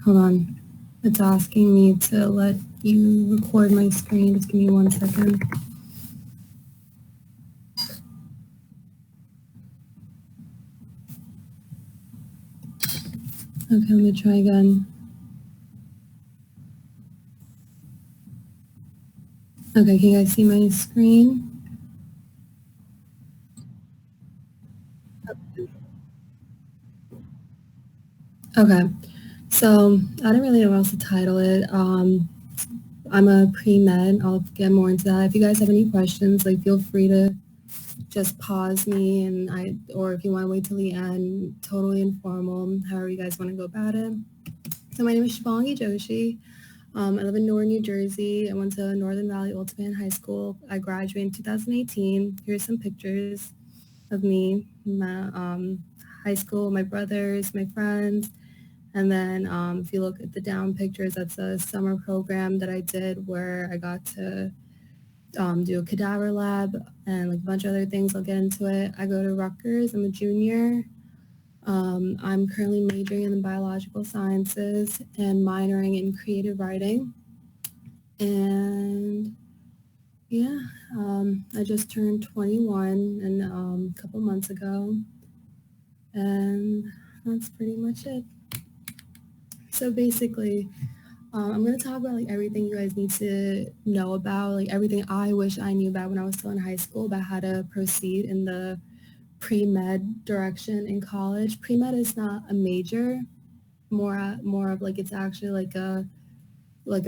Hold on. It's asking me to let you record my screen. Just give me 1 second. Okay, let me try again. Okay, can you guys see my screen? Okay, so I don't really know what else to title it. I'm a pre-med. I'll get more into that. If you guys have any questions, like feel free to just pause me or if you want to wait till the end, totally informal, however you guys want to go about it. So my name is Shubhangi Joshi. I live in Newark, New Jersey. I went to Northern Valley Ultimate High School. I graduated in 2018. Here's some pictures of me, my high school, my brothers, my friends. And then if you look at the down pictures, that's a summer program that I did where I got to do a cadaver lab and like a bunch of other things. I'll get into it. I go to Rutgers. I'm a junior. I'm currently majoring in the biological sciences and minoring in creative writing. And yeah, I just turned 21 and a couple months ago. And that's pretty much it. So basically, I'm going to talk about like everything you guys need to know about, like everything I wish I knew about when I was still in high school about how to proceed in the pre-med direction in college. Pre-med is not a major, more of like it's actually like a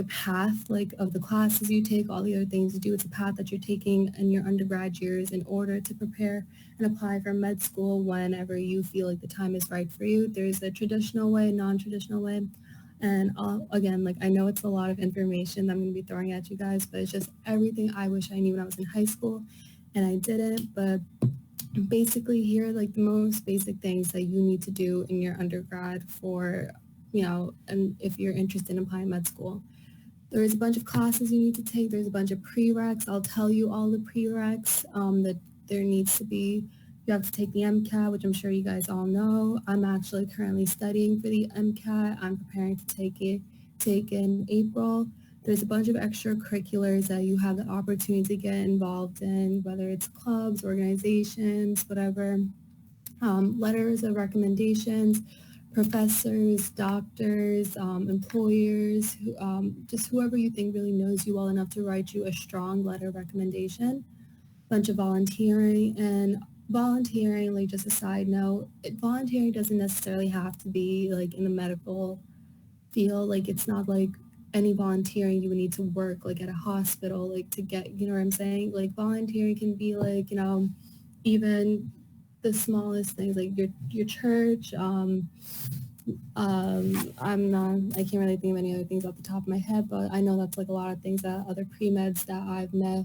path like of the classes you take, all the other things you do. It's a path that you're taking in your undergrad years in order to prepare and apply for med school whenever you feel like the time is right for you. There's a traditional way, non-traditional way. And again, like I know it's a lot of information that I'm going to be throwing at you guys, but it's just everything I wish I knew when I was in high school and I didn't. But basically here are like the most basic things that you need to do in your undergrad for, and if you're interested in applying med school. There's a bunch of classes you need to take. There's a bunch of prereqs. I'll tell you all the prereqs that there needs to be. You have to take the MCAT, which I'm sure you guys all know. I'm actually currently studying for the MCAT. I'm preparing to take in April. There's a bunch of extracurriculars that you have the opportunity to get involved in, whether it's clubs, organizations, whatever. Letters of recommendations, professors, doctors, employers, just whoever you think really knows you well enough to write you a strong letter of recommendation. Bunch of volunteering, and volunteering, like just a side note, volunteering doesn't necessarily have to be like in the medical field. Like it's not like any volunteering you would need to work like at a hospital like to get, you know what I'm saying? Like volunteering can be like, even the smallest things like your church. I can't really think of any other things off the top of my head, but I know that's like a lot of things that other pre-meds that I've met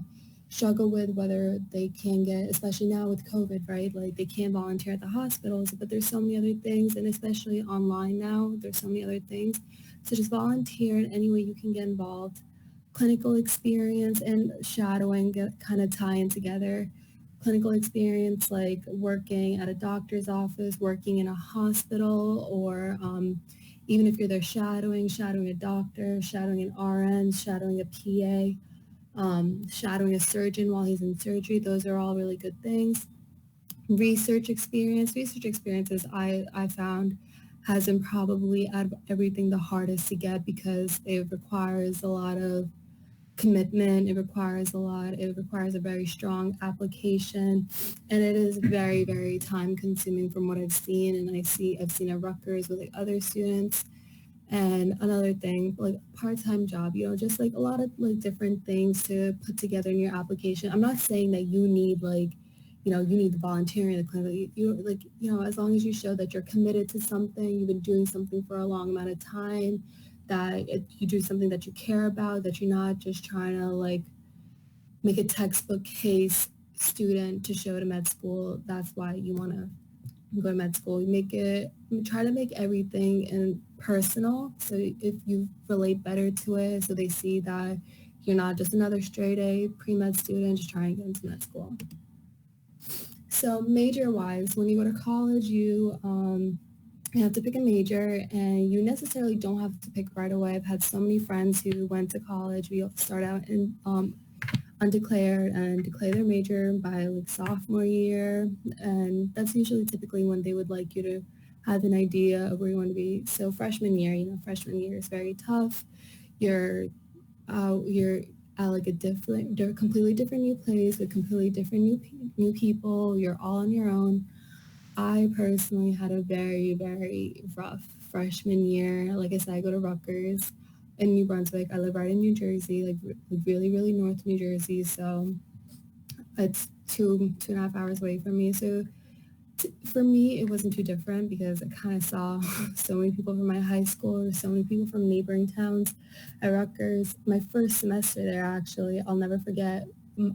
struggle with, whether they can get, especially now with COVID, right? Like they can't volunteer at the hospitals, but there's so many other things, and especially online now, there's so many other things. So just volunteer in any way you can get involved. Clinical experience and shadowing kind of tie in together. Clinical experience like working at a doctor's office, working in a hospital, or even if you're there shadowing a doctor, shadowing an RN, shadowing a PA, shadowing a surgeon while he's in surgery. Those are all really good things. Research experiences I found has been probably out of everything the hardest to get because it requires a lot of commitment. It requires a very strong application, and it is very, very time consuming from what I've seen. And I've seen at Rutgers with like other students. And another thing, like part-time job, just like a lot of like different things to put together in your application. I'm not saying that you need like, you need the volunteering, the clinical, as long as you show that you're committed to something, you've been doing something for a long amount of time, that you do something that you care about, that you're not just trying to like make a textbook case student to show to med school. That's why you want to go to med school. Try to make everything and personal, so if you relate better to it, so they see that you're not just another straight A pre-med student just trying to get into med school. So major wise, when you go to college, you You have to pick a major, and you necessarily don't have to pick right away. I've had so many friends who went to college. We all start out in undeclared and declare their major by like sophomore year, and that's usually typically when they would like you to have an idea of where you want to be. So freshman year, freshman year is very tough. You're you're at like a completely different new place with completely different new people. You're all on your own. I personally had a very, very rough freshman year. Like I said, I go to Rutgers in New Brunswick. I live right in New Jersey, like really, really north New Jersey. So it's 2.5 hours away from me. So for me, it wasn't too different because I kind of saw so many people from my high school, so many people from neighboring towns at Rutgers. My first semester there, actually, I'll never forget.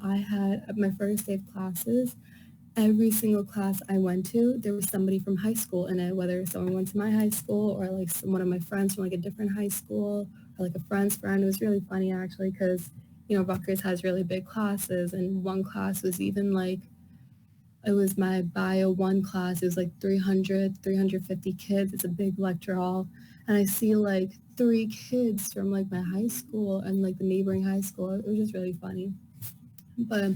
I had my first day of classes. Every single class I went to, there was somebody from high school in it, whether someone went to my high school or like one of my friends from like a different high school or like a friend's friend. It was really funny actually because, Rutgers has really big classes, and one class was even like, it was my bio one class. It was like 350 kids. It's a big lecture hall. And I see like three kids from like my high school and like the neighboring high school. It was just really funny. But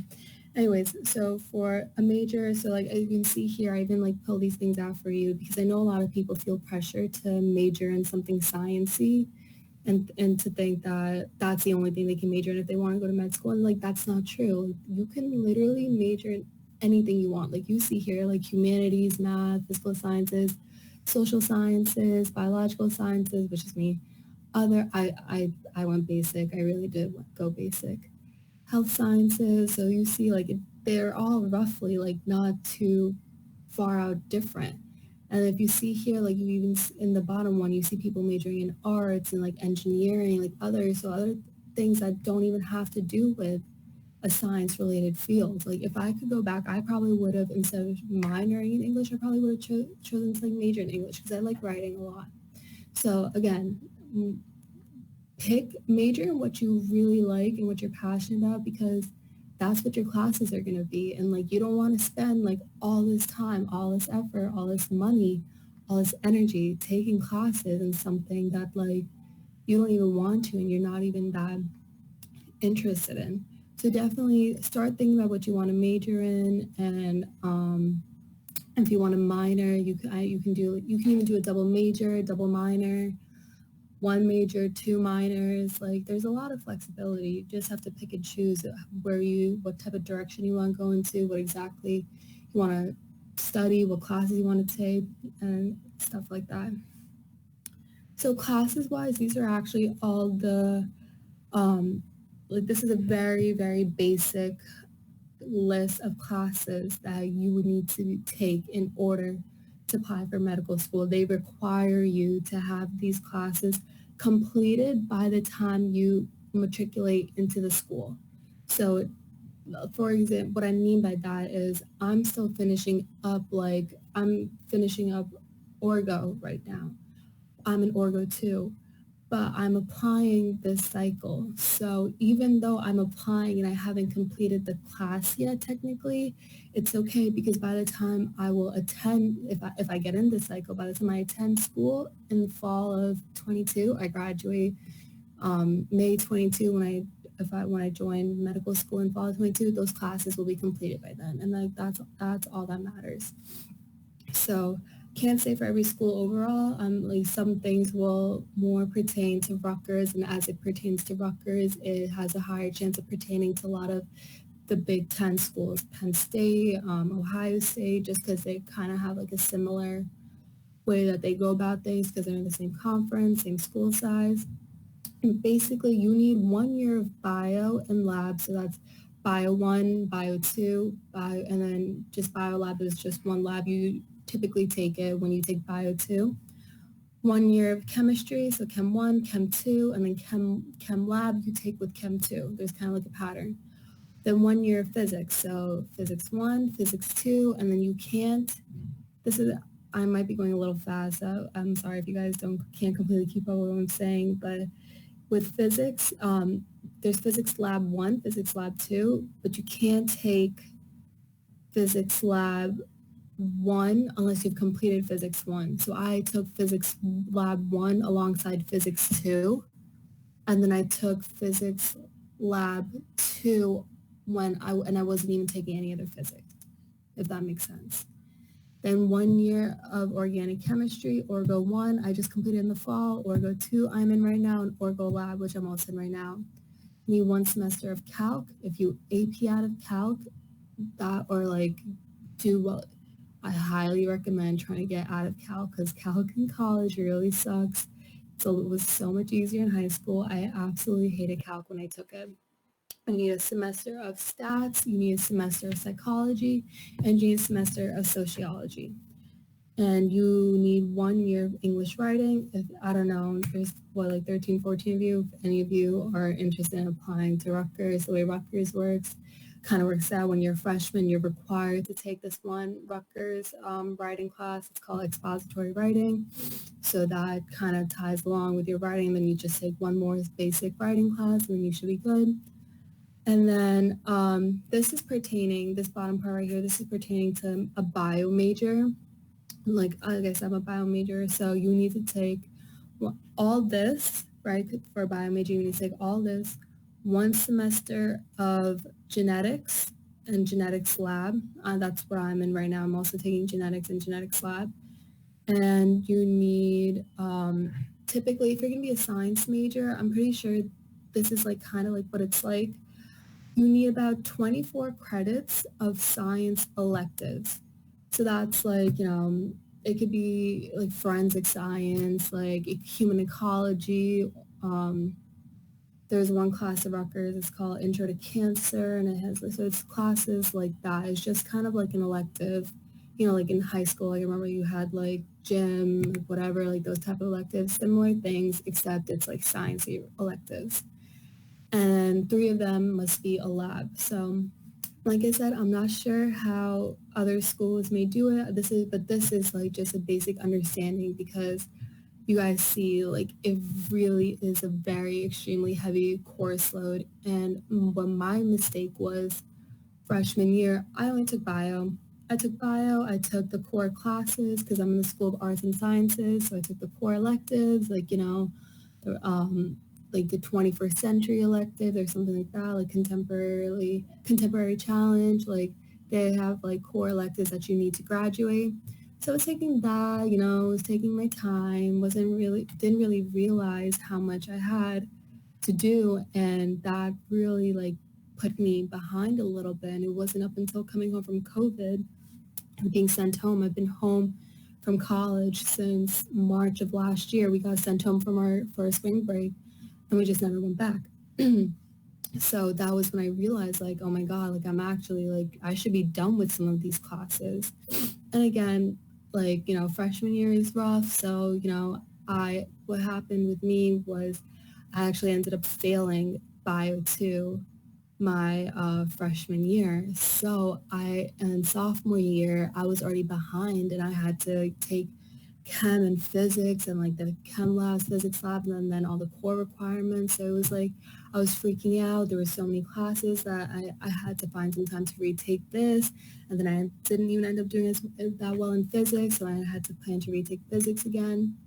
anyways, so for a major, so like as you can see here, I even like pull these things out for you because I know a lot of people feel pressure to major in something sciencey and to think that that's the only thing they can major in if they want to go to med school. And like that's not true. You can literally major in anything you want. Like you see here, like humanities, math, physical sciences, social sciences, biological sciences, which is me. I went basic. I really did go basic. Health sciences. So you see like they're all roughly like not too far out different. And if you see here, like you even in the bottom one, you see people majoring in arts and like engineering, like others, so other things that don't even have to do with a science related field. Like if I could go back, I probably would have, instead of minoring in English, I probably would have chosen to like major in English because I like writing a lot. So again, pick major in what you really like and what you're passionate about because that's what your classes are going to be. And like you don't want to spend like all this time, all this effort, all this money, all this energy taking classes in something that like you don't even want to and you're not even that interested in. So definitely start thinking about what you want to major in, and if you want to minor, you can even do a double major, double minor, one major, two minors. Like there's a lot of flexibility. You just have to pick and choose what type of direction you want to go into, what exactly you want to study, what classes you want to take, and stuff like that. So classes wise, these are actually all the, um, like this is a very, very basic list of classes that you would need to take in order to apply for medical school. They require you to have these classes completed by the time you matriculate into the school. So for example, what I mean by that is I'm finishing up Orgo right now. I'm in Orgo 2, but I'm applying this cycle. So even though I'm applying and I haven't completed the class yet, technically, it's okay because by the time I will attend, if I get in this cycle, by the time I attend school in the fall of 22, I graduate May 22 when I join medical school in fall of 22, those classes will be completed by then, and like that's all that matters. So can't say for every school overall. Like some things will more pertain to Rutgers, and as it pertains to Rutgers, it has a higher chance of pertaining to a lot of the Big Ten schools, Penn State, Ohio State, just because they kind of have like a similar way that they go about things because they're in the same conference, same school size. And basically, you need 1 year of bio and lab, so that's bio 1, bio 2, and then just bio lab is just one lab. You typically take it when you take bio 2. 1 year of chemistry, so chem 1, chem 2, and then chem lab you take with chem 2. There's kind of like a pattern. Then 1 year of physics, so physics 1, physics 2, and then you can't, this is, I might be going a little fast, so I'm sorry if you guys can't completely keep up with what I'm saying, but with physics, there's physics lab 1, physics lab 2, but you can't take physics lab 1 unless you've completed physics 1. So I took physics lab 1 alongside physics 2, and then I took physics lab 2 and I wasn't even taking any other physics, if that makes sense. Then 1 year of organic chemistry, Orgo 1, I just completed in the fall. Orgo 2, I'm in right now, and Orgo lab, which I'm also in right now. You need 1 semester of calc. If you AP out of calc, that or like do well, I highly recommend trying to get out of calc because calc in college really sucks. So it was so much easier in high school. I absolutely hated calc when I took it. You need a semester of stats, you need a semester of psychology, and you need a semester of sociology. And you need 1 year of English writing. If, I don't know, there's like 13, 14 of you. If any of you are interested in applying to Rutgers, the way Rutgers works, kind of works out when you're a freshman, you're required to take this one Rutgers writing class. It's called expository writing. So that kind of ties along with your writing. Then you just take one more basic writing class and then you should be good. And then this bottom part right here, this is pertaining to a bio major. Like I guess I'm a bio major, so you need to take all this, right? For a bio major, you need to take all this, 1 semester of genetics and genetics lab. That's what I'm in right now. I'm also taking genetics and genetics lab. And you need, typically, if you're going to be a science major, I'm pretty sure this is like kind of like what it's like. You need about 24 credits of science electives. So that's like, it could be like forensic science, like human ecology. There's one class of Rutgers, it's called Intro to Cancer, and it has, so it's classes like that. It's just kind of like an elective, like in high school, I remember you had like gym, whatever, like those type of electives, similar things, except it's like sciencey electives. And 3 of them must be a lab. So like I said, I'm not sure how other schools may do it. This is like just a basic understanding because you guys see like it really is a very extremely heavy course load. And what my mistake was freshman year, I only took bio. I took the core classes because I'm in the School of Arts and Sciences. So I took the core electives, the, like the 21st century elective or something like that, like contemporary challenge. Like they have like core electives that you need to graduate. So I was taking that, was taking my time, didn't really realize how much I had to do. And that really like put me behind a little bit. And it wasn't up until coming home from COVID and being sent home. I've been home from college since March of last year. We got sent home for our spring break and we just never went back. So that was when I realized like, oh my God, like I'm actually like, I should be done with some of these classes. And again, like, freshman year is rough. So, what happened with me was I actually ended up failing bio 2 my freshman year. So in sophomore year, I was already behind and I had to take chem and physics and like the chem labs, physics lab, and then all the core requirements. So it was like I was freaking out. There were so many classes that I had to find some time to retake this. And then I didn't even end up doing that well in physics. So I had to plan to retake physics again.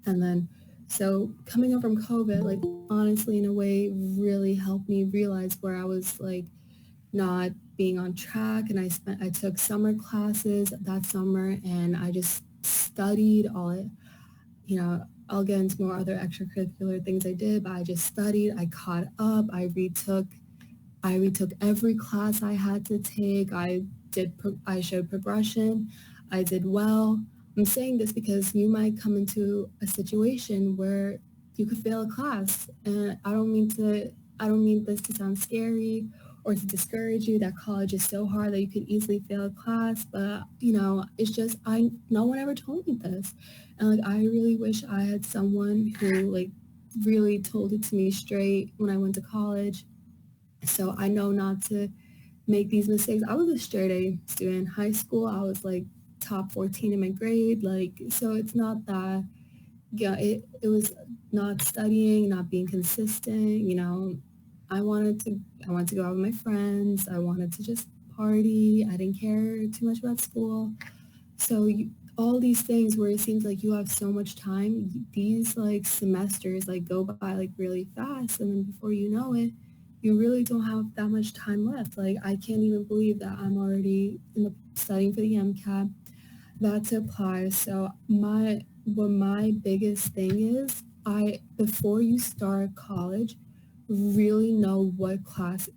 And then, so coming up from COVID, like honestly, in a way, really helped me realize where I was like not being on track. And I took summer classes that summer and I just studied all it, I'll get into more other extracurricular things I did, but I just studied, I caught up, I retook every class I had to take. I showed progression. I did well. I'm saying this because you might come into a situation where you could fail a class. And I don't mean this to sound scary or to discourage you that college is so hard that you could easily fail a class. But, it's just, no one ever told me this. And like, I really wish I had someone who like really told it to me straight when I went to college. So I know not to make these mistakes. I was a straight A student in high school. I was like top 14 in my grade. Like, so it's not that, it was not studying, not being consistent. I wanted to go out with my friends. I wanted to just party. I didn't care too much about school. So all these things where it seems like you have so much time, these like semesters like go by like really fast, and then before you know it, you really don't have that much time left. Like I can't even believe that I'm already studying for the MCAT. That's apply. So my biggest thing is, I before you start college, really know what classes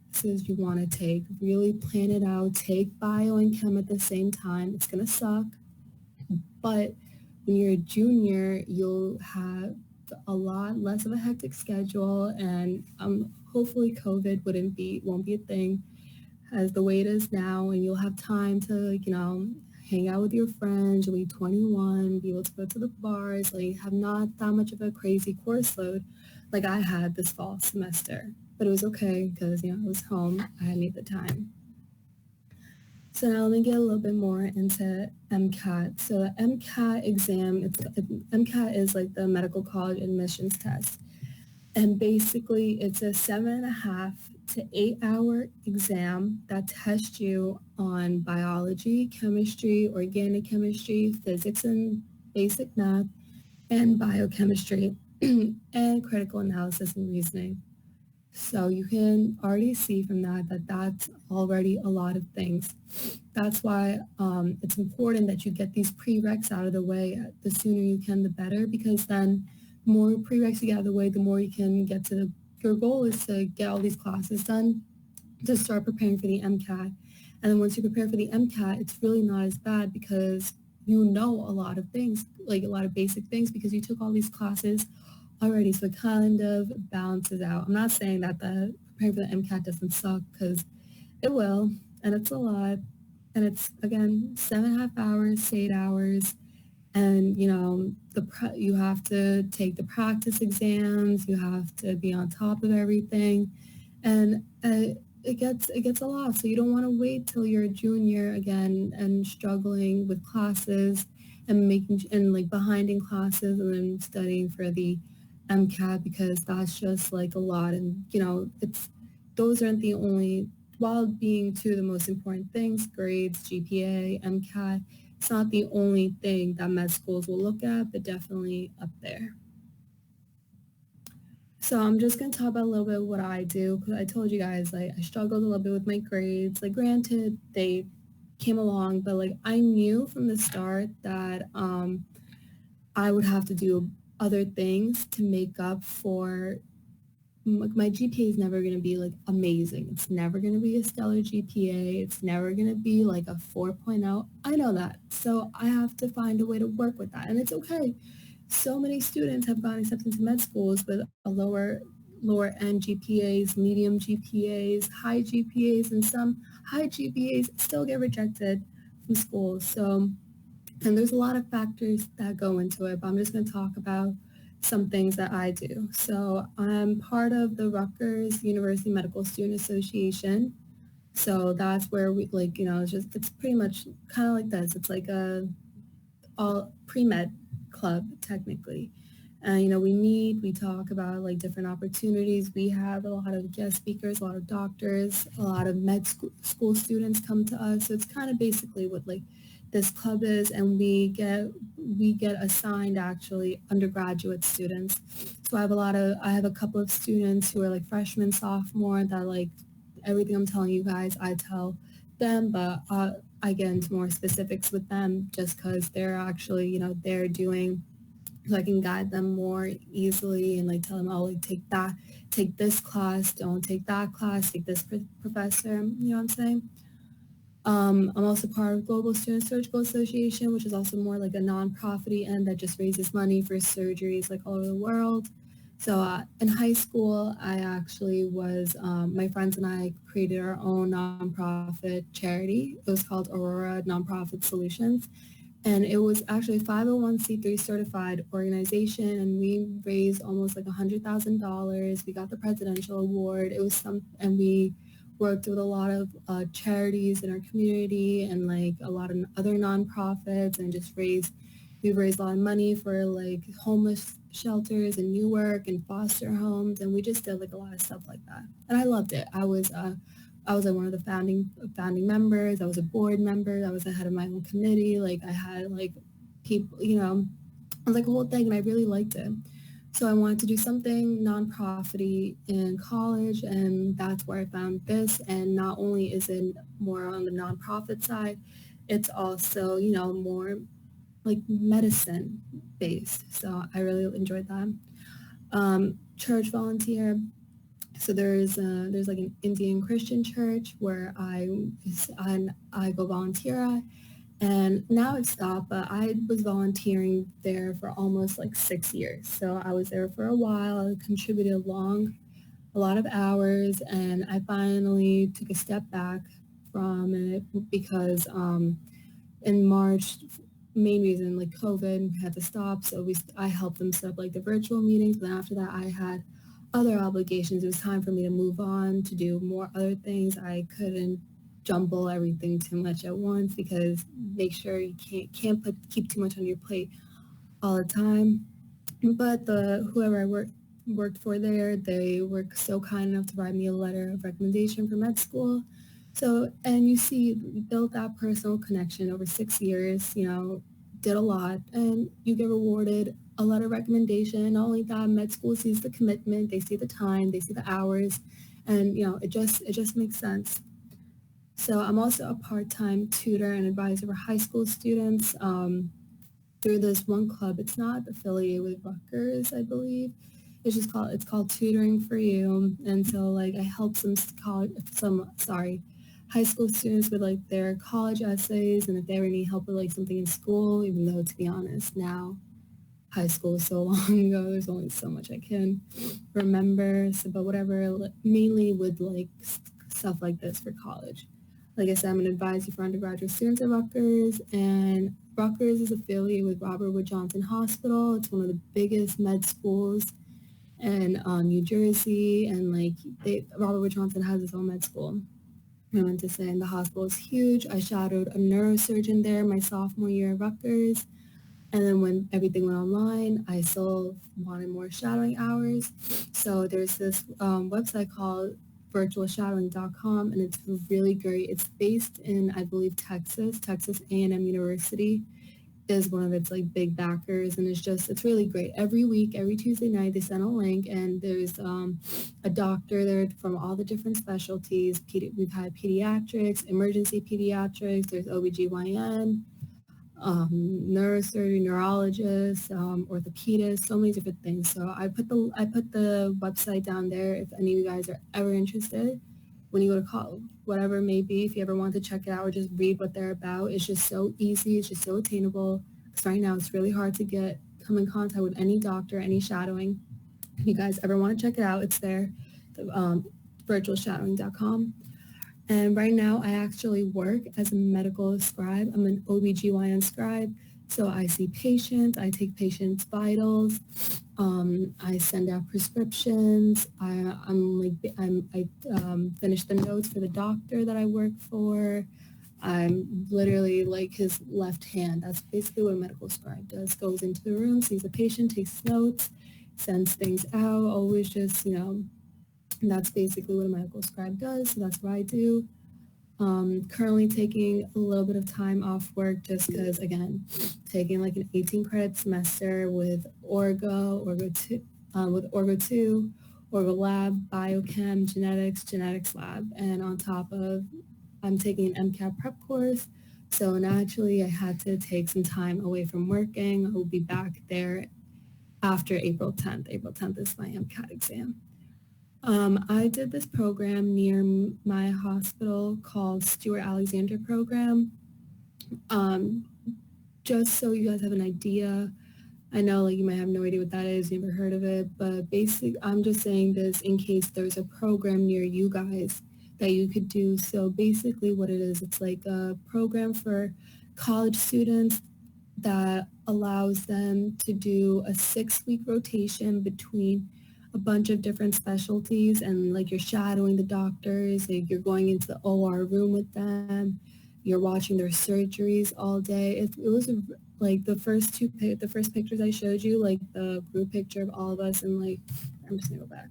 you want to take. Really plan it out. Take bio and chem at the same time. It's gonna suck, but when you're a junior, you'll have a lot less of a hectic schedule, and hopefully COVID won't be a thing as the way it is now, and you'll have time to like, hang out with your friends. You'll be 21, be able to go to the bars, like have not that much of a crazy course load like I had this fall semester. But it was okay because I was home. I made the time. So now let me get a little bit more into MCAT. So the MCAT exam, MCAT is like the medical college admissions test. And basically it's a 7.5 to 8 hour exam that tests you on biology, chemistry, organic chemistry, physics and basic math, and biochemistry, and critical analysis and reasoning. So you can already see from that that that's already a lot of things. That's why it's important that you get these prereqs out of the way. The sooner you can, the better, because then the more prereqs you get out of the way, the more you can get to your goal is to get all these classes done to start preparing for the MCAT. And then once you prepare for the MCAT, it's really not as bad because you know a lot of things, like a lot of basic things, because you took all these classes already. So it kind of balances out. I'm not saying that the preparing for the MCAT doesn't suck, because it will, and it's a lot. And it's, again, 7.5 hours to 8 hours. And, you have to take the practice exams. You have to be on top of everything. And it gets a lot. So you don't want to wait till you're a junior again and struggling with classes and like behind in classes and then studying for the MCAT, because that's just like a lot. And those aren't the only, while being two of the most important things, grades, GPA, MCAT, it's not the only thing that med schools will look at, but definitely up there. So I'm just going to talk about a little bit of what I do, because I told you guys, like, I struggled a little bit with my grades. Like, granted, they came along, but like I knew from the start that I would have to do other things to make up for my GPA is never going to be like amazing. It's never going to be a stellar GPA. It's never going to be like a 4.0. I know that. So I have to find a way to work with that. And it's okay. So many students have gotten accepted into med schools with a lower end GPAs, medium GPAs, high GPAs, and some high GPAs still get rejected from schools. So, and there's a lot of factors that go into it, but I'm just going to talk about some things that I do. So I'm part of the Rutgers University Medical Student Association. So that's where we it's pretty much kind of like this. It's like a all pre-med club technically. And we meet, we talk about like different opportunities. We have a lot of guest speakers, a lot of doctors, a lot of school students come to us. So it's kind of basically what like this club is, and we get assigned actually undergraduate students. So I have a couple of students who are like freshmen, sophomore, that like everything I'm telling you guys, I tell them, but I get into more specifics with them just because they're actually, they're doing, so I can guide them more easily and like tell them, oh, like take this class, don't take that class, take this professor, you know what I'm saying? I'm also part of Global Student Surgical Association, which is also more like a nonprofit end that just raises money for surgeries like all over the world. So in high school, I actually my friends and I created our own nonprofit charity. It was called Aurora Nonprofit Solutions. And it was actually a 501c3 certified organization, and we raised almost like $100,000. We got the presidential award. And we worked with a lot of charities in our community and like a lot of other nonprofits, and we've raised a lot of money for like homeless shelters in Newark and foster homes, and we just did like a lot of stuff like that. And I loved it. I was I was like one of the founding members. I was a board member. I was the head of my own committee. Like I had like people, it was like a whole thing, and I really liked it. So I wanted to do something nonprofity in college, and that's where I found this. And not only is it more on the nonprofit side, it's also, more like medicine based. So I really enjoyed that. Church volunteer. So there's like an Indian Christian church where I go volunteer at, and now it's stopped, but I was volunteering there for almost like 6 years. So I was there for a while. I contributed a lot of hours, and I finally took a step back from it because in March, main reason like COVID had to stop, so I helped them set up like the virtual meetings. But then after that, I had other obligations. It was time for me to move on to do more other things. I couldn't jumble everything too much at once because make sure you can't keep too much on your plate all the time. But the whoever I worked for there, they were so kind enough to write me a letter of recommendation for med school. So, and you see, we built that personal connection over 6 years, did a lot, and you get rewarded a letter of recommendation. Not only that, med school sees the commitment, they see the time, they see the hours, and, it just makes sense. So I'm also a part-time tutor and advisor for high school students. Through this one club. It's not affiliated with Rutgers, I believe. It's called Tutoring for You, and so like I help high school students with like their college essays, and if they ever need help with like something in school, even though to be honest now high school is so long ago, there's only so much I can remember. So, but whatever, mainly with like stuff like this for college. Like I said, I'm an advisor for undergraduate students at Rutgers, and Rutgers is affiliated with Robert Wood Johnson Hospital. It's one of the biggest med schools in New Jersey, and like Robert Wood Johnson has his own med school. I went to say, and the hospital is huge. I shadowed a neurosurgeon there my sophomore year at Rutgers. And then when everything went online, I still wanted more shadowing hours. So there's this website called virtualshadowing.com, and it's really great. It's based in, I believe, Texas A&M University is one of its like big backers, and it's really great. Every week, every Tuesday night, they send a link, and there's a doctor there from all the different specialties. We've had pediatrics, emergency pediatrics, there's OBGYN, neurosurgery, neurologist, orthopedist, so many different things. So I put the website down there if any of you guys are ever interested. When you go to call, whatever it may be, if you ever want to check it out or just read what they're about, it's just so easy. It's just so attainable. Because right now it's really hard to come in contact with any doctor, any shadowing. If you guys ever want to check it out, it's there, virtualshadowing.com. And right now, I actually work as a medical scribe. I'm an OBGYN scribe. So I see patients, I take patients' vitals, I send out prescriptions, I finish the notes for the doctor that I work for. I'm literally like his left hand. That's basically what a medical scribe does. Goes into the room, sees the patient, takes notes, sends things out, always just, and that's basically what a medical scribe does. So that's what I do. Currently taking a little bit of time off work just because, again, taking like an 18 credit semester with Orgo 2, Orgo Lab, Biochem, Genetics Lab, and on top of, I'm taking an MCAT prep course. So naturally, I had to take some time away from working. I will be back there after April 10th. April 10th is my MCAT exam. I did this program near my hospital called Stewart Alexander Program. Um, just so you guys have an idea, I know like you might have no idea what that is, you never heard of it, but basically I'm just saying this in case there's a program near you guys that you could do. So basically what it is, it's like a program for college students that allows them to do a 6-week rotation between a bunch of different specialties, and like you're shadowing the doctors, like you're going into the OR room with them, you're watching their surgeries all day. It was like the first pictures I showed you, like the group picture of all of us, and like I'm just gonna go back.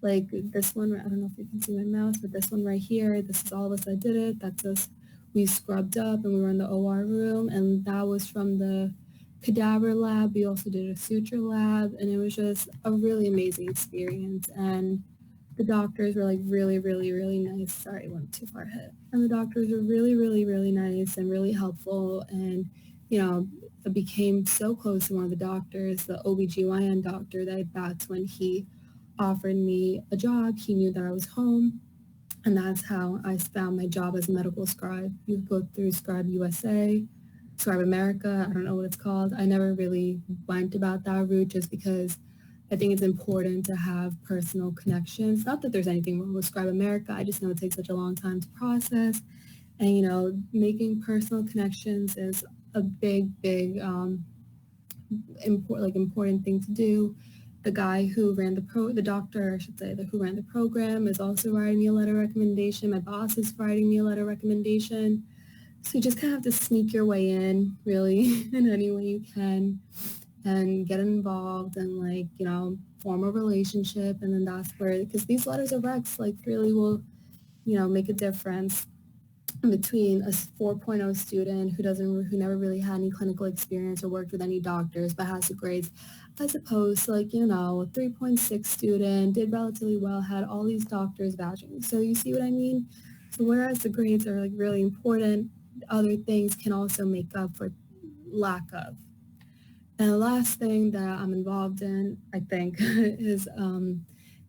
Like this one, I don't know if you can see my mouse, but this one right here, this is all of us that did it. That's us. We scrubbed up and we were in the OR room, and that was from the cadaver lab. We also did a suture lab, and it was just a really amazing experience. And the doctors were like really, really, really nice. Sorry, I went too far ahead. And the doctors were really, really, really nice and really helpful. And, I became so close to one of the doctors, the OBGYN doctor, that's when he offered me a job. He knew that I was home. And that's how I found my job as a medical scribe. You go through Scribe USA, Scribe America, I don't know what it's called. I never really went about that route just because I think it's important to have personal connections. Not that there's anything wrong with Scribe America, I just know it takes such a long time to process. And, making personal connections is a big, important thing to do. The guy who ran the doctor, I should say, who ran the program is also writing me a letter of recommendation. My boss is writing me a letter of recommendation. So you just kind of have to sneak your way in, really, in any way you can, and get involved and, form a relationship. And then that's where, because these letters of recs, really will, make a difference between a 4.0 student who never really had any clinical experience or worked with any doctors but has the grades, as opposed to a 3.6 student, did relatively well, had all these doctors vouching. So you see what I mean? So whereas the grades are really important, other things can also make up for lack of. And the last thing that I'm involved in, I think, is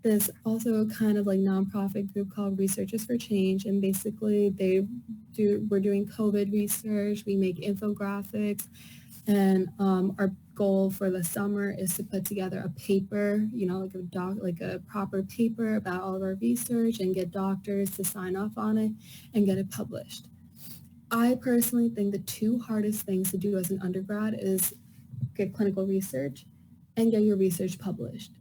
this also kind of nonprofit group called Researchers for Change. And basically we're doing COVID research, we make infographics, and our goal for the summer is to put together a paper, like a proper paper about all of our research and get doctors to sign off on it and get it published. I personally think the two hardest things to do as an undergrad is get clinical research and get your research published.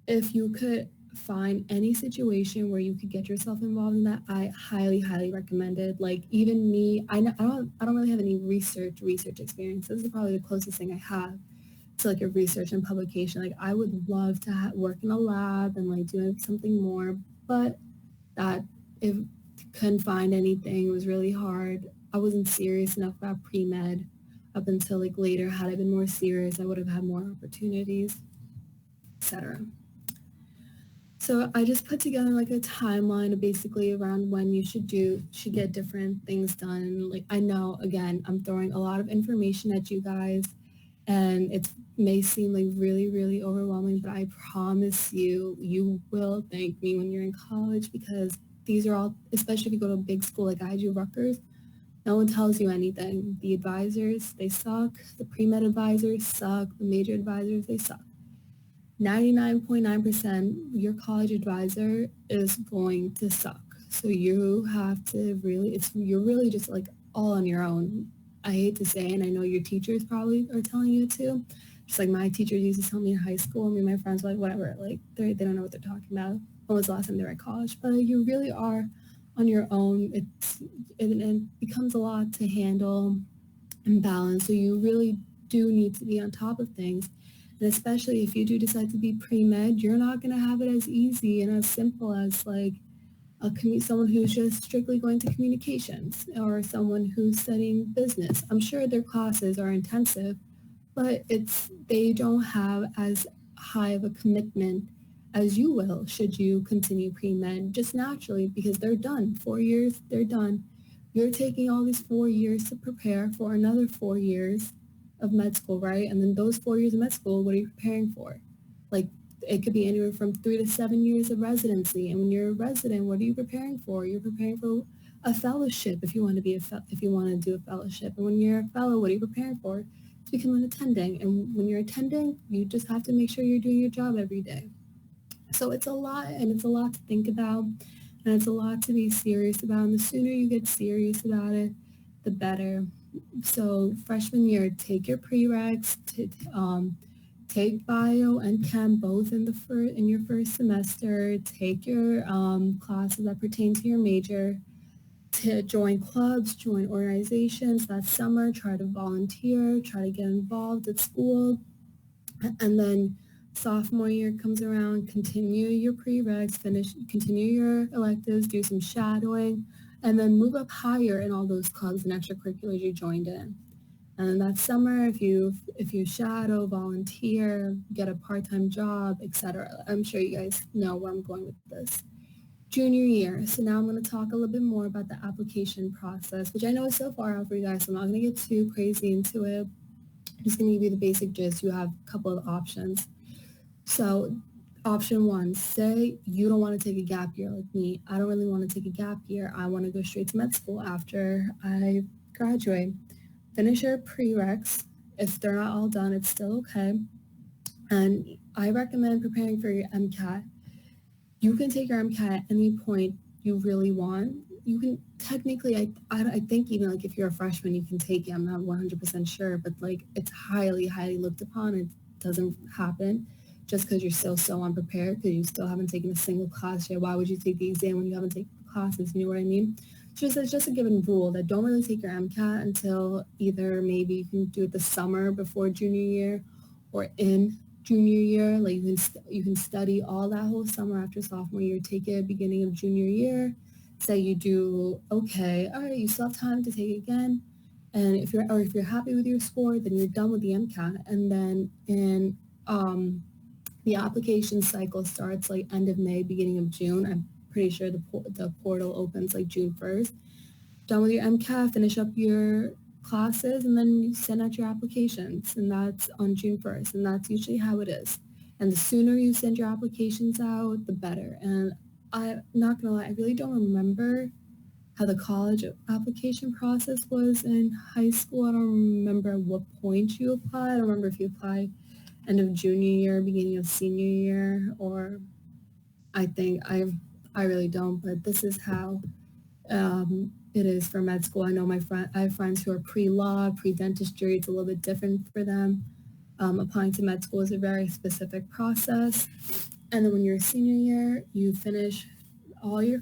If you could find any situation where you could get yourself involved in that, I highly, highly recommend it. Even me, I don't really have any research experience. This is probably the closest thing I have to a research and publication. I would love to work in a lab and do something more, but that if couldn't find anything, it was really hard. I wasn't serious enough about pre-med up until later. Had I been more serious, I would have had more opportunities, etc. So I just put together a timeline of basically around when you should get different things done. I know, again, I'm throwing a lot of information at you guys, and it may seem really, really overwhelming, but I promise you will thank me when you're in college, because these are all, especially if you go to a big school like I do, Rutgers, no one tells you anything. The advisors, they suck. The pre-med advisors suck. The major advisors, they suck. 99.9% your college advisor is going to suck. So you have to you're really just all on your own. I hate to say, and I know your teachers probably are telling you too. Just my teachers used to tell me in high school, and my friends were whatever, they don't know what they're talking about. When was the last time they were at college? But you really are on your own. It becomes a lot to handle and balance. So you really do need to be on top of things. And especially if you do decide to be pre-med, you're not going to have it as easy and as simple as someone who's just strictly going to communications or someone who's studying business. I'm sure their classes are intensive, but they don't have as high of a commitment as you will should you continue pre-med, just naturally, because they're done. 4 years, they're done. You're taking all these 4 years to prepare for another 4 years of med school, right? And then those 4 years of med school, what are you preparing for? It could be anywhere from 3 to 7 years of residency. And when you're a resident, what are you preparing for? You're preparing for a fellowship if you want to do a fellowship. And when you're a fellow, what are you preparing for? To become an attending. And when you're attending, you just have to make sure you're doing your job every day. So it's a lot, and it's a lot to think about, and it's a lot to be serious about. And the sooner you get serious about it, the better. So freshman year, take your prereqs, take bio and chem both in your first semester. Take your classes that pertain to your major. To join clubs, join organizations that summer. Try to volunteer. Try to get involved at school, and then Sophomore year comes around, continue your prereqs, continue your electives, do some shadowing, and then move up higher in all those clubs and extracurriculars you joined in. And that summer, if you shadow, volunteer, get a part-time job, etc. I'm sure you guys know where I'm going with this. Junior year. So now I'm going to talk a little bit more about the application process, which I know is so far out for you guys, so I'm not going to get too crazy into it. I'm just going to give you the basic gist. You have a couple of options. So option one, say you don't want to take a gap year like me. I don't really want to take a gap year. I want to go straight to med school after I graduate. Finish your prereqs. If they're not all done, it's still okay. And I recommend preparing for your MCAT. You can take your MCAT at any point you really want. You can technically, I think even like if you're a freshman, you can take it. I'm not 100% sure, but like it's highly, highly looked upon. It doesn't happen just because you're still so unprepared because you still haven't taken a single class yet. Why would you take the exam when you haven't taken the classes? You know what I mean? It's just a given rule that don't really take your MCAT until either maybe you can do it the summer before junior year or in junior year. Like you can study all that whole summer after sophomore year, take it beginning of junior year. Say you do okay, all right, you still have time to take it again. And if you're happy with your score, then you're done with the MCAT. And then in the application cycle starts like end of May, beginning of June. I'm pretty sure the portal opens like June 1st. Done with your MCAT, finish up your classes, and then you send out your applications, and that's on June 1st, and that's usually how it is. And the sooner you send your applications out, the better. And I'm not gonna lie, I really don't remember how the college application process was in high school. I don't remember at what point you applied. I don't remember if you applied end of junior year, beginning of senior year, or I really don't, but this is how it is for med school. I have friends who are pre-law, pre-dentistry. It's a little bit different for them. Applying to med school is a very specific process. And then when you're a senior year, you finish all your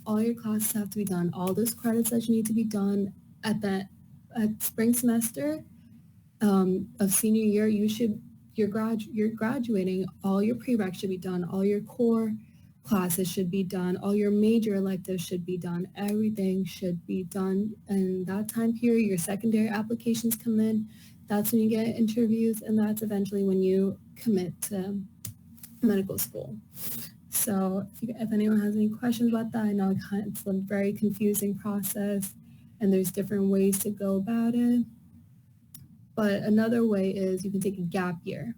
all your classes have to be done. All those credits that you need to be done at spring semester of senior year, you're graduating. All your prereqs should be done. All your core classes should be done. All your major electives should be done. Everything should be done. And that time period, your secondary applications come in. That's when you get interviews, and that's eventually when you commit to medical school. So if anyone has any questions about that, I know it's a very confusing process, and there's different ways to go about it. But another way is you can take a gap year.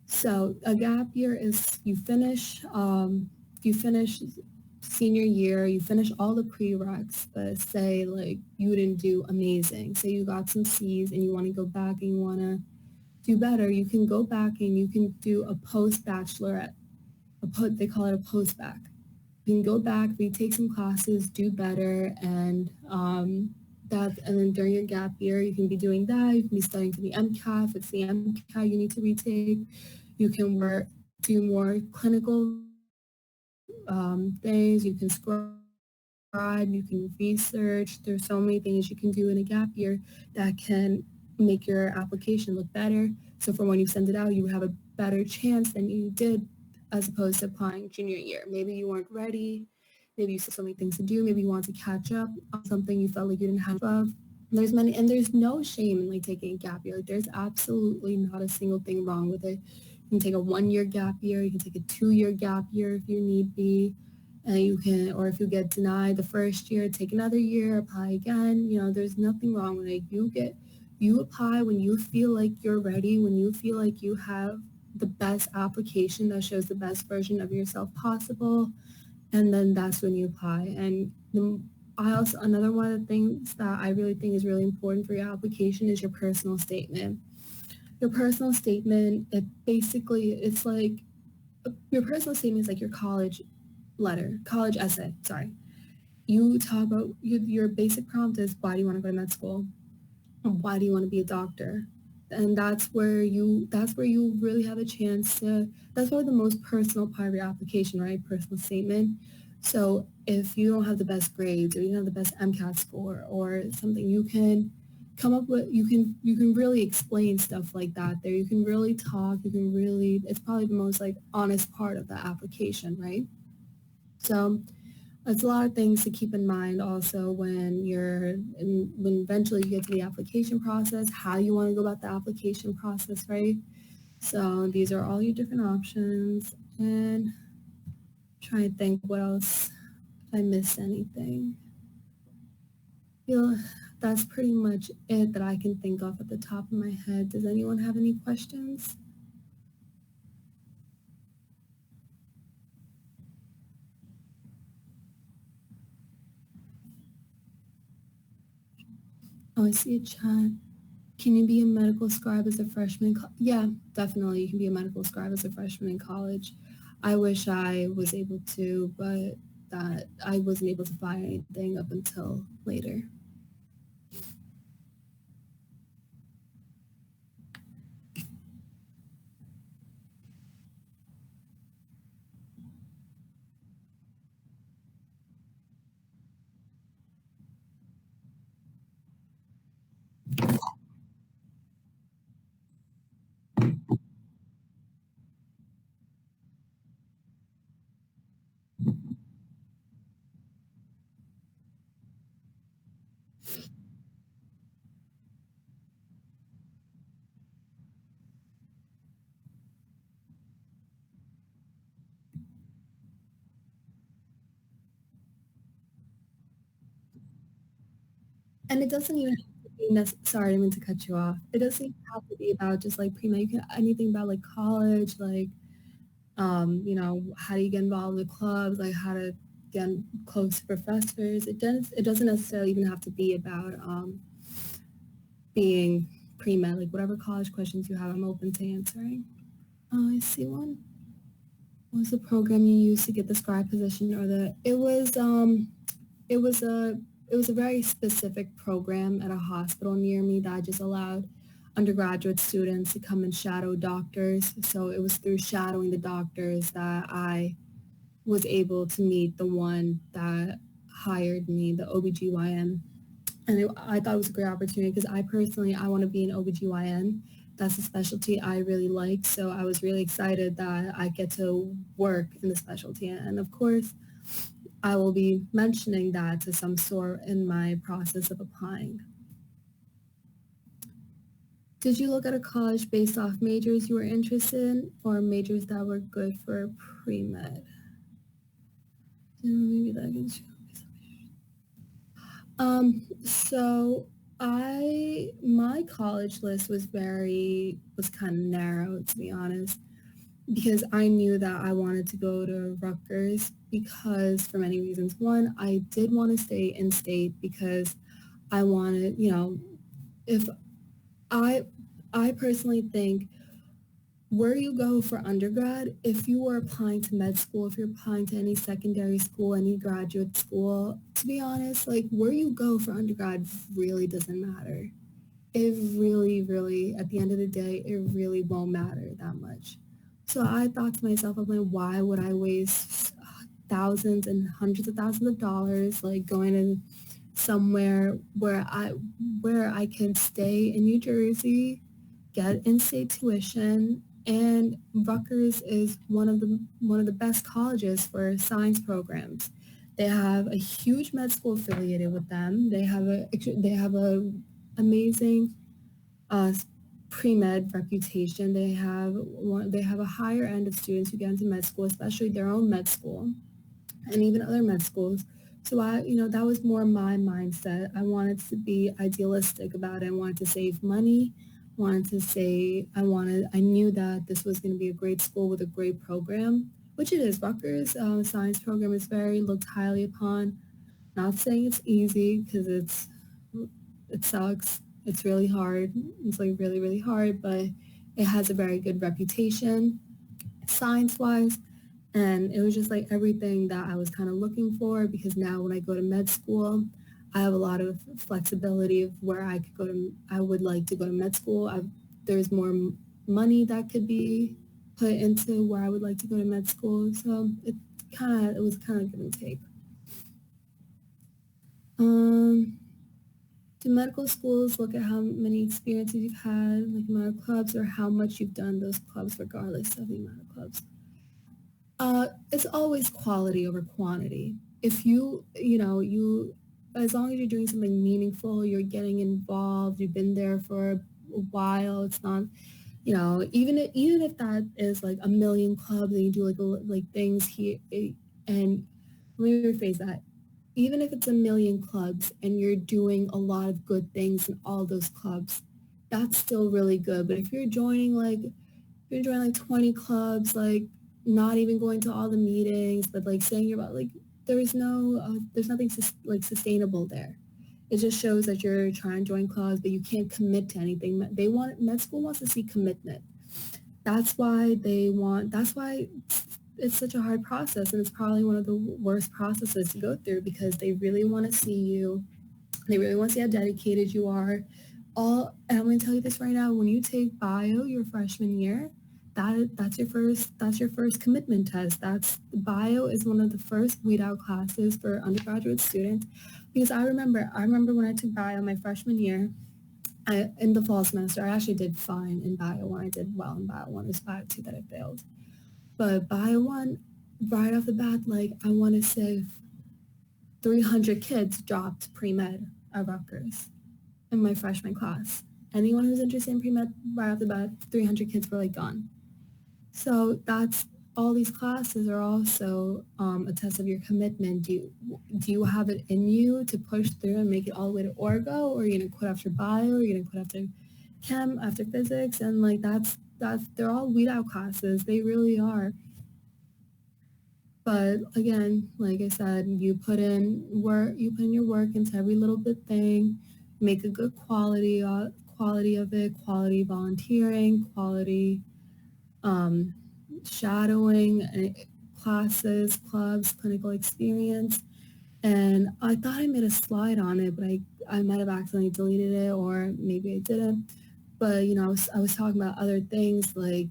So a gap year is you finish senior year, you finish all the prereqs, but say like you didn't do amazing. Say you got some C's and you want to go back and you want to do better, you can go back and you can do a post-bachelorette. They call it a post-bac. You can go back, retake some classes, do better, and then during your gap year, you can be doing that. You can be studying for the MCAT. If it's the MCAT you need to retake, you can do more clinical things. You can scribe, you can research. There's so many things you can do in a gap year that can make your application look better. So for when you send it out, you have a better chance than you did as opposed to applying junior year. Maybe you weren't ready. Maybe you still have so many things to do. Maybe you want to catch up on something you felt like you didn't have of. There's no shame in like taking a gap year. Like, there's absolutely not a single thing wrong with it. You can take a 1-year gap year. You can take a 2-year gap year if you need be. And or if you get denied the first year, take another year, apply again. There's nothing wrong with it. You apply when you feel like you're ready, when you feel like you have the best application that shows the best version of yourself possible, and then that's when you apply. And another one of the things that I really think is really important for your application is your personal statement. Your personal statement, it's like your personal statement is like your college essay, sorry. You talk about your basic prompt is, why do you want to go to med school? Why do you want to be a doctor? And that's where you really have a chance that's probably the most personal part of your application, right? Personal statement. So if you don't have the best grades or you don't have the best MCAT score or something, you can come up with, you can really explain stuff like that there. You can really talk, you can really, it's probably the most like honest part of the application, right? So it's a lot of things to keep in mind also when when eventually you get to the application process, how you want to go about the application process, right? So these are all your different options, and try to think what else, if I missed anything. Feel that's pretty much it that I can think of at the top of my head. Does anyone have any questions? Oh, I see a chat. Can you be a medical scribe as a freshman? Yeah, definitely. You can be a medical scribe as a freshman in college. I wish I was able to, but that I wasn't able to find anything up until later. And it doesn't even have to be sorry, I didn't mean to cut you off. It doesn't even have to be about just like pre-med. You can anything about like college, like how do you get involved with clubs, like how to get close to professors. It doesn't necessarily even have to be about being pre-med, like whatever college questions you have, I'm open to answering. Oh, I see one. What was the program you used to get the scribe position or the, it was a, it was a very specific program at a hospital near me that just allowed undergraduate students to come and shadow doctors. So it was through shadowing the doctors that I was able to meet the one that hired me, the OBGYN. And I thought it was a great opportunity because I want to be an OBGYN. That's a specialty I really like. So I was really excited that I get to work in the specialty. And of course, I will be mentioning that to some sort in my process of applying. Did you look at a college based off majors you were interested in or majors that were good for pre-med? Maybe that can show. So my college list was kind of narrow, to be honest, because I knew that I wanted to go to Rutgers because for many reasons. One, I did want to stay in state because I wanted, if I, I personally think where you go for undergrad, if you are applying to med school, if you're applying to any secondary school, any graduate school, to be honest, like where you go for undergrad really doesn't matter. It really, really, at the end of the day, it really won't matter that much. So I thought to myself, I'm like, why would I waste thousands and hundreds of thousands of dollars like going to somewhere where I can stay in New Jersey, get in-state tuition, and Rutgers is one of the best colleges for science programs. They have a huge med school affiliated with them. They have a amazing uh, pre-med reputation. They have a higher end of students who get into med school, especially their own med school and even other med schools. So that was more my mindset. I wanted to be idealistic about it. I wanted to save money. I knew that this was going to be a great school with a great program, which it is. Rutgers science program is very looked highly upon. Not saying it's easy because it sucks. It's really hard. It's like really, really hard, but it has a very good reputation science-wise. And it was just like everything that I was kind of looking for because now when I go to med school, I have a lot of flexibility of where I would like to go to med school. There's more money that could be put into where I would like to go to med school. So it was kind of give and take. Um, Do medical schools look at how many experiences you've had, like amount of clubs, or how much you've done those clubs, regardless of the amount of clubs? It's always quality over quantity. If as long as you're doing something meaningful, you're getting involved, you've been there for a while. It's not, even if that is like a million clubs and you do like things here, and let me rephrase that. Even if it's a million clubs and you're doing a lot of good things in all those clubs, that's still really good. But if you're joining like 20 clubs, like not even going to all the meetings, but like saying you're about like there's nothing like sustainable there. It just shows that you're trying to join clubs, but you can't commit to anything. Med school wants to see commitment. That's why it's such a hard process, and it's probably one of the worst processes to go through because they really want to see you. They really want to see how dedicated you are. And I'm going to tell you this right now, when you take bio your freshman year, that's your first commitment test. That's bio is one of the first weed out classes for undergraduate students, because I remember when I took bio my freshman year, in the fall semester, I actually did fine in bio one. I did well in bio one. It was bio two that I failed. But bio one, right off the bat, like I want to say 300 kids dropped pre-med at Rutgers in my freshman class. Anyone who's interested in pre-med, right off the bat, 300 kids were like gone. So that's all these classes are also a test of your commitment. Do you have it in you to push through and make it all the way to Orgo, or are you gonna quit after bio, or are you gonna quit after chem, after physics? And like that's they're all weed out classes. They really are. But again, like I said, you put in your work into every little bit thing, make a good quality of it, quality volunteering, quality um, shadowing, classes, clubs, clinical experience. And I thought I made a slide on it, but I might have accidentally deleted it, or maybe I didn't. But I was talking about other things, like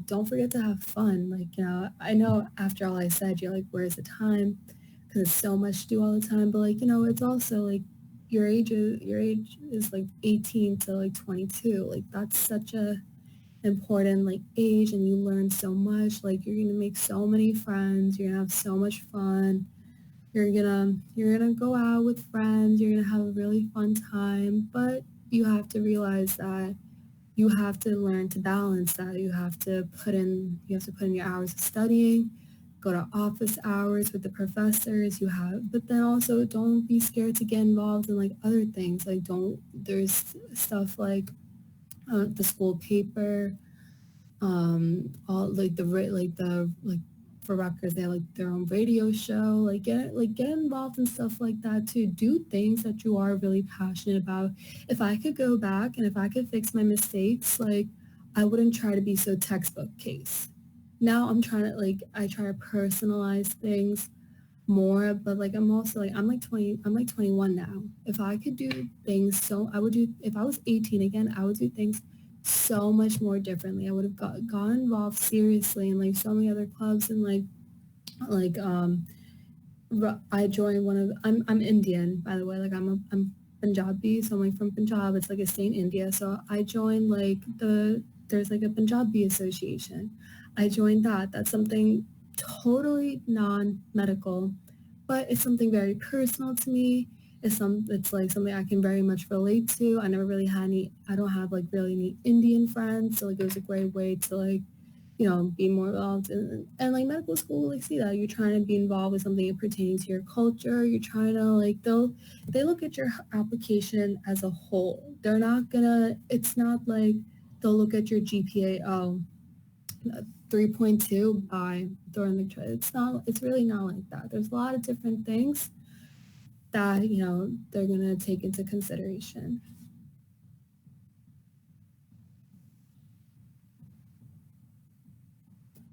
don't forget to have fun. Like I know after all I said, you're like, where's the time? Because it's so much to do all the time. But like it's also like your age is like 18 to like 22. Like that's such a important like age, and you learn so much. Like you're gonna make so many friends. You're gonna have so much fun. You're gonna go out with friends. You're gonna have a really fun time. But you have to realize that you have to learn to balance that. You have to put in your hours of studying, go to office hours with the professors. But then also don't be scared to get involved in like other things. Like don't there's stuff like the school paper, all like for Rutgers, they have like their own radio show. Get involved in stuff like that too. Do things that you are really passionate about. If I could go back and if I could fix my mistakes, like I wouldn't try to be so textbook case. Now I try to personalize things more, but like I'm also like I'm like 21 now. If I could do things, so I would do. If I was 18 again, I would do things so much more differently. I would have gotten involved seriously in like so many other clubs, and like I joined one of I'm Indian, by the way. Like I'm Punjabi, so I'm like from Punjab. It's like a state in India. So I joined like there's like a Punjabi association. I joined that. That's something totally non-medical, but it's something very personal to me. It's like something I can very much relate to. I don't have like really any Indian friends, so like it was a great way to like be more involved and like medical school, like see that you're trying to be involved with something pertaining to your culture. You're trying to like they look at your application as a whole. They're not gonna It's not like they'll look at your GPA, 3.2 by throwing the tray. It's really not like that. There's a lot of different things that they're gonna take into consideration.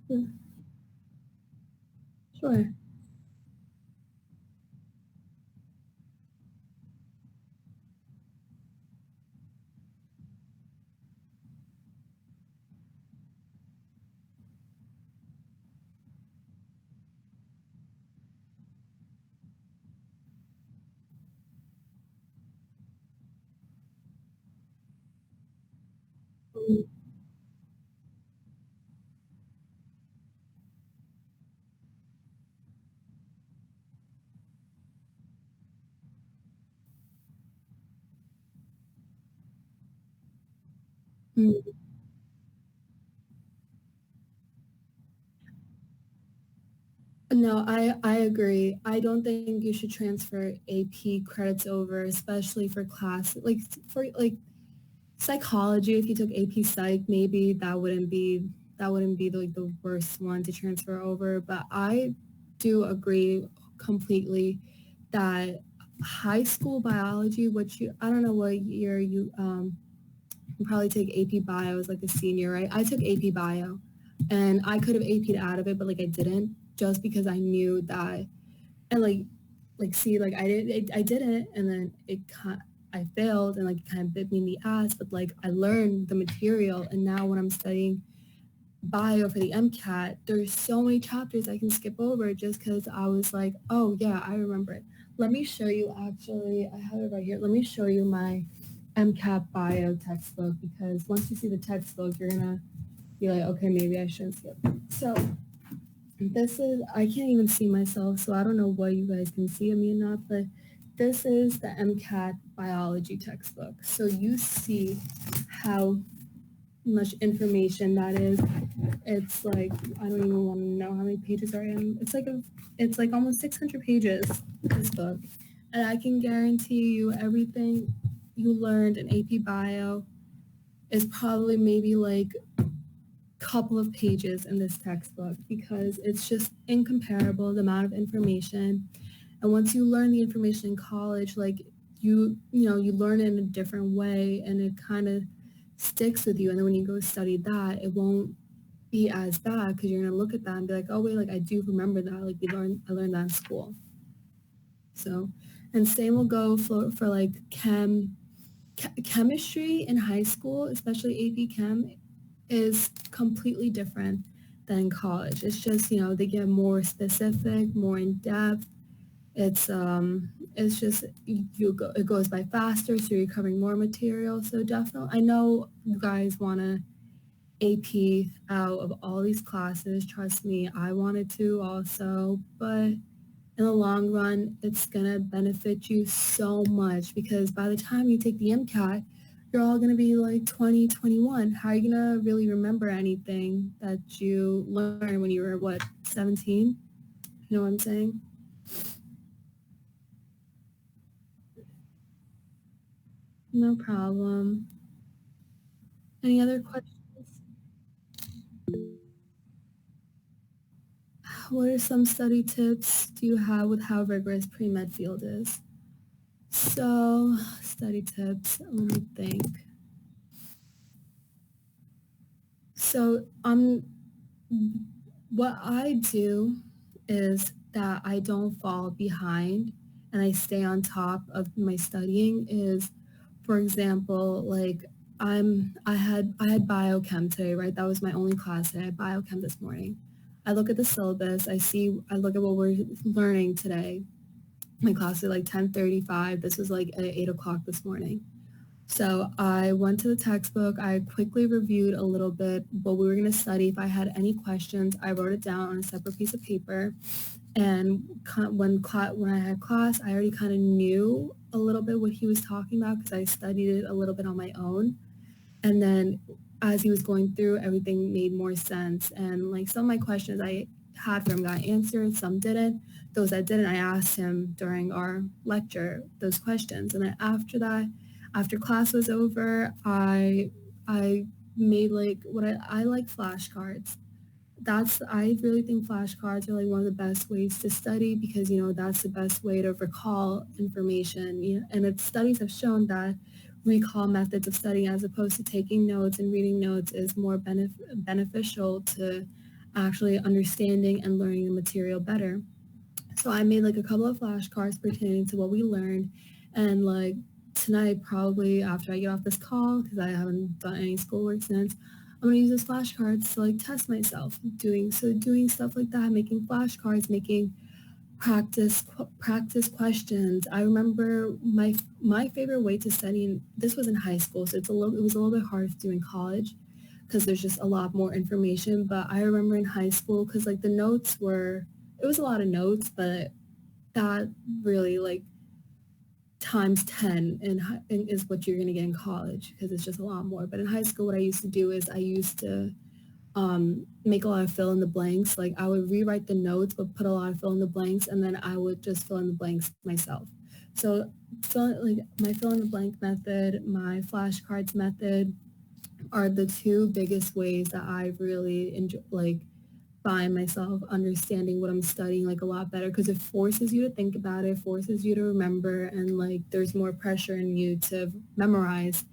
Yeah, sure. Mm. No, I agree. I don't think you should transfer AP credits over, especially for class, like for like psychology. If you took AP Psych, maybe that wouldn't be like the worst one to transfer over. But I do agree completely that high school biology, which I don't know what year you probably take AP Bio as like a senior, right? I took AP Bio, and I could have AP'd out of it, but like I didn't, just because I knew that, and like see, like I didn't, and then I failed, and like it kind of bit me in the ass, but like I learned the material, and now when I'm studying bio for the MCAT, there's so many chapters I can skip over just because I was like, oh yeah, I remember it. Let me show you, actually, I have it right here. Let me show you my MCAT bio textbook, because once you see the textbook, you're gonna be like, okay, maybe I shouldn't skip. So this is, I can't even see myself, so I don't know what you guys can see of me or not, but this is the MCAT biology textbook. So you see how much information that is. It's like, I don't even want to know how many pages are in. It's like almost 600 pages, this book. And I can guarantee you everything you learned in AP Bio is probably maybe like couple of pages in this textbook, because it's just incomparable, the amount of information. And once you learn the information in college, like you learn it in a different way, and it kind of sticks with you. And then when you go study that, it won't be as bad, because you're going to look at that and be like, oh wait, like I do remember that, like I learned that in school. So, and same will go for like chemistry in high school, especially AP Chem, is completely different than in college. It's just, they get more specific, more in depth. It's just it goes by faster, so you're covering more material. So definitely, I know you guys want to AP out of all these classes. Trust me, I wanted to also, but in the long run, it's going to benefit you so much, because by the time you take the MCAT, you're all going to be like 20, 21. How are you going to really remember anything that you learned when you were, what, 17? You know what I'm saying? No problem. Any other questions? What are some study tips do you have with how rigorous pre-med field is? So, study tips, let me think. So, what I do is that I don't fall behind, and I stay on top of my studying. Is, for example, like I had biochem today, right? That was my only class today. I had biochem this morning. I look at the syllabus. I look at what we're learning today. My class is like 10:35. This was like at 8 o'clock this morning. So I went to the textbook. I quickly reviewed a little bit what we were going to study. If I had any questions, I wrote it down on a separate piece of paper. And when I had class, I already kind of knew a little bit what he was talking about, because I studied it a little bit on my own. And then as he was going through, everything made more sense. And like some of my questions I had for him got answered, some didn't. Those that didn't, I asked him during our lecture those questions. And then after that, after class was over, I made like I like flashcards. I really think flashcards are like one of the best ways to study, because that's the best way to recall information. And studies have shown that recall methods of studying, as opposed to taking notes and reading notes, is more beneficial to actually understanding and learning the material better. So I made like a couple of flashcards pertaining to what we learned, and like tonight, probably after I get off this call, because I haven't done any schoolwork since, I'm gonna use those flashcards to like test myself. Doing stuff like that, making flashcards, making practice questions. I remember my favorite way to study, and this was in high school, so it was a little bit hard to do in college, because there's just a lot more information. But I remember in high school, because like the notes were, it was a lot of notes, but that really like times 10 is what you're going to get in college because it's just a lot more. But in high school, what I used to do is I used to make a lot of fill in the blanks. Like I would rewrite the notes, but put a lot of fill in the blanks, and then I would just fill in the blanks myself. So like my fill in the blank method, my flashcards method are the two biggest ways that I really enjoy, like find myself understanding what I'm studying like a lot better because it forces you to think about it, forces you to remember, and like there's more pressure in you to memorize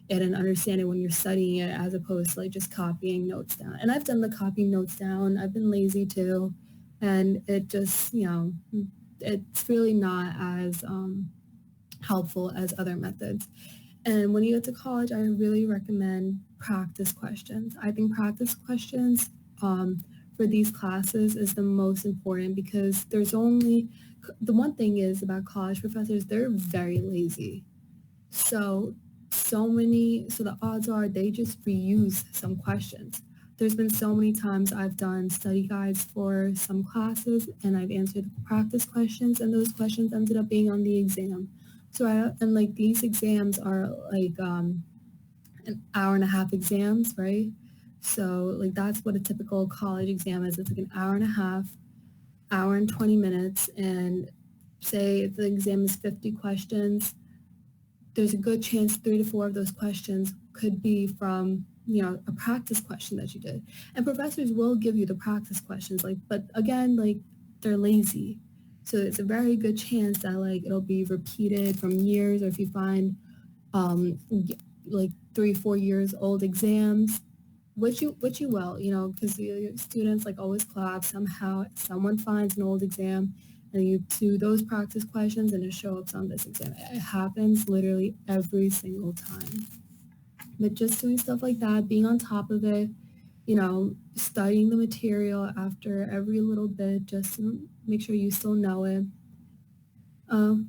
it and understand it when you're studying it as opposed to like just copying notes down. And I've done the copying notes down. I've been lazy too, and it just it's really not as helpful as other methods. And when you get to college, I really recommend practice questions. I think practice questions for these classes is the most important because there's only, the one thing is about college professors, they're very lazy. So, so the odds are they just reuse some questions. There's been so many times I've done study guides for some classes and I've answered practice questions and those questions ended up being on the exam. And like these exams are like an hour and a half exams, right? So like that's what a typical college exam is. It's like an hour and a half, hour and 20 minutes. And say if the exam is 50 questions, there's a good chance 3 to 4 of those questions could be from, a practice question that you did. And professors will give you the practice questions, like, but again, like they're lazy. So it's a very good chance that like it'll be repeated from years, or if you find um, like 3, 4 years old exams, which you will, because the students like always collab somehow. Someone finds an old exam and you do those practice questions and it shows up on this exam. It happens literally every single time. But just doing stuff like that, being on top of it, studying the material after every little bit just to make sure you still know it. Oh,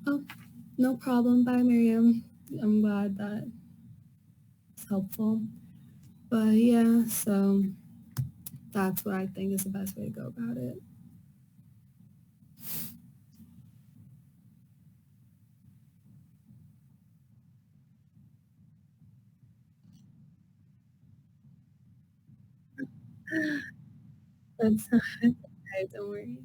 no problem. Bye, Miriam. I'm glad that it's helpful. But yeah, so that's what I think is the best way to go about it. That's okay, don't worry.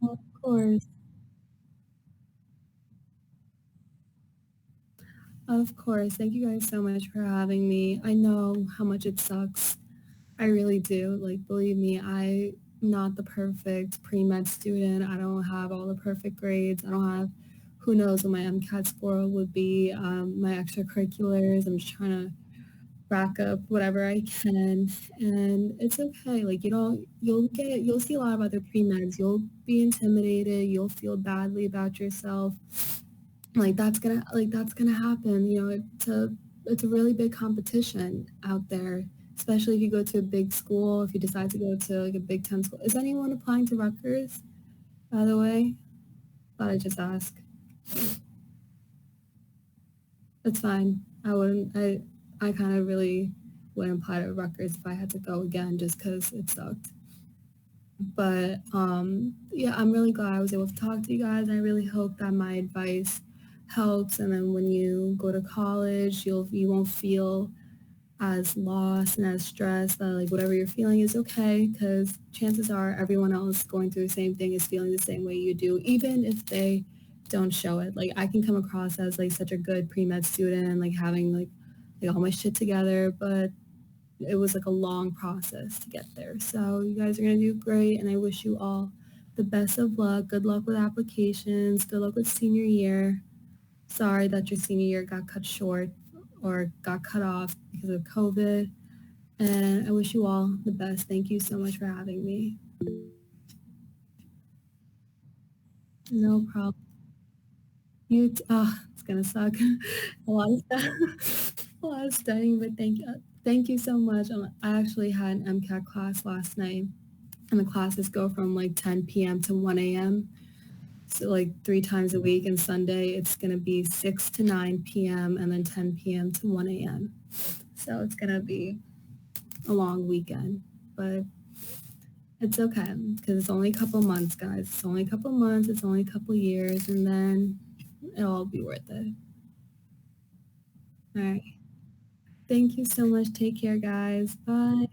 Of course. Of course. Thank you guys so much for having me. I know how much it sucks. I really do. Like, believe me, I'm not the perfect pre-med student. I don't have all the perfect grades. I don't have, who knows what my MCAT score would be, my extracurriculars. I'm just trying to rack up whatever I can. And it's okay. Like, you'll see a lot of other pre-meds. You'll be intimidated. You'll feel badly about yourself. Like that's gonna happen. It's a really big competition out there, especially if you go to a big school. If you decide to go to like a Big Ten school, is anyone applying to Rutgers, by the way? Thought I'd just ask. It's fine. I kind of really wouldn't apply to Rutgers if I had to go again just because it sucked. But yeah, I'm really glad I was able to talk to you guys. I really hope that my advice helps, and then when you go to college, you won't feel as lost and as stressed. That like whatever you're feeling is okay, because chances are everyone else going through the same thing is feeling the same way you do, even if they don't show it. Like I can come across as like such a good pre-med student and like having like all my shit together, but it was like a long process to get there. So you guys are going to do great, and I wish you all the best of luck. Good luck with applications. Good luck with senior year. Sorry that your senior year got cut short or got cut off because of COVID. And I wish you all the best. Thank you so much for having me. No problem. It's gonna suck. a lot of stuff, a lot of studying, but thank you so much. I actually had an MCAT class last night, and the classes go from like 10 p.m. to 1 a.m. So like 3 times a week, and Sunday it's gonna be 6 to 9 p.m. and then 10 p.m. to 1 a.m. So it's gonna be a long weekend, but it's okay because it's only a couple months, guys. It's only a couple months. It's only a couple years, and then it'll all be worth it. All right. Thank you so much. Take care, guys. Bye.